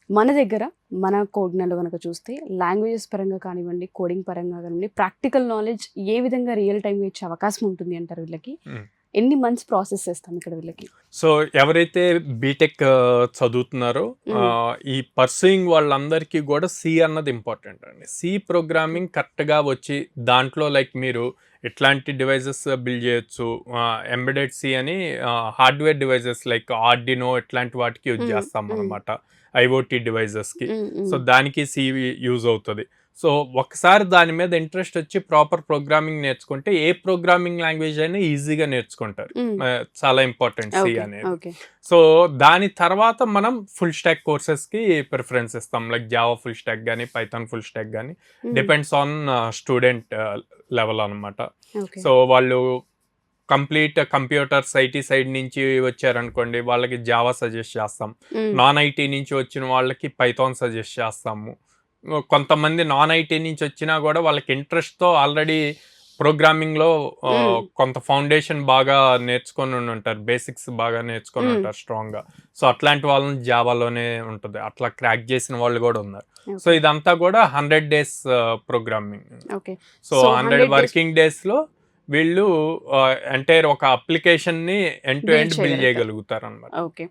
మన దగ్గర మన కోడ్నలో కనుక చూస్తే లాంగ్వేజెస్ పరంగా కానివ్వండి, కోడింగ్ పరంగా కానివ్వండి, ప్రాక్టికల్ నాలెడ్జ్ ఏ విధంగా రియల్ టైంగా ఇచ్చే అవకాశం ఉంటుంది అంటారు వీళ్ళకి? ఎన్ని మంత్స్ ప్రాసెస్ చేస్తాం ఇక్కడ వీళ్ళకి? సో ఎవరైతే బీటెక్ చదువుతున్నారో ఈ పర్సూయింగ్ వాళ్ళందరికీ కూడా సి అన్నది ఇంపార్టెంట్ అండి. సి ప్రోగ్రామింగ్ కరెక్ట్గా వచ్చి దాంట్లో లైక్ మీరు ఎట్లాంటి డివైజెస్ బిల్డ్ చేయొచ్చు, ఎంబెడెడ్ సి అని హార్డ్వేర్ డివైజెస్ లైక్ ఆర్డినో ఇట్లాంటి వాటికి యూజ్ చేస్తాం అనమాట, ఐఓటీ డివైజెస్కి. సో దానికి సి యూజ్ అవుతుంది. సో ఒకసారి దాని మీద ఇంట్రెస్ట్ వచ్చి ప్రాపర్ ప్రోగ్రామింగ్ నేర్చుకుంటే ఏ ప్రోగ్రామింగ్ లాంగ్వేజ్ అయినా ఈజీగా నేర్చుకుంటారు. చాలా ఇంపార్టెంట్ సి అనేది. సో దాని తర్వాత మనం ఫుల్ స్టాక్ కోర్సెస్కి ప్రిఫరెన్స్ ఇస్తాం, లైక్ జావా ఫుల్ స్టాక్ కానీ పైథాన్ ఫుల్ స్టాక్ కానీ, డిపెండ్స్ ఆన్ స్టూడెంట్ లెవెల్ అనమాట. సో వాళ్ళు కంప్లీట్ కంప్యూటర్స్ ఐటీ సైడ్ నుంచి వచ్చారనుకోండి, వాళ్ళకి జావా సజెస్ట్ చేస్తాం. నాన్ ఐటీ నుంచి వచ్చిన వాళ్ళకి పైథాన్ సజెస్ట్ చేస్తాము. కొంతమంది నాన్ ఐటీ నుంచి వచ్చినా కూడా వాళ్ళకి ఇంట్రెస్ట్తో ఆల్రెడీ ప్రోగ్రామింగ్లో కొంత ఫౌండేషన్ బాగా నేర్చుకొని ఉంటారు, బేసిక్స్ బాగా నేర్చుకొని ఉంటారు స్ట్రాంగ్గా. సో అట్లాంటి వాళ్ళని జావాలోనే ఉంటుంది, అట్లా క్రాక్ చేసిన వాళ్ళు కూడా ఉన్నారు. సో ఇదంతా కూడా 100 days ప్రోగ్రామింగ్. సో 100 వర్కింగ్ డేస్లో వీళ్ళు ఎంటైర్ ఒక అప్లికేషన్ని ఎండ్ టు ఎండ్ బిల్డ్ చేయగలుగుతారు అన్నమాట. ఓకే.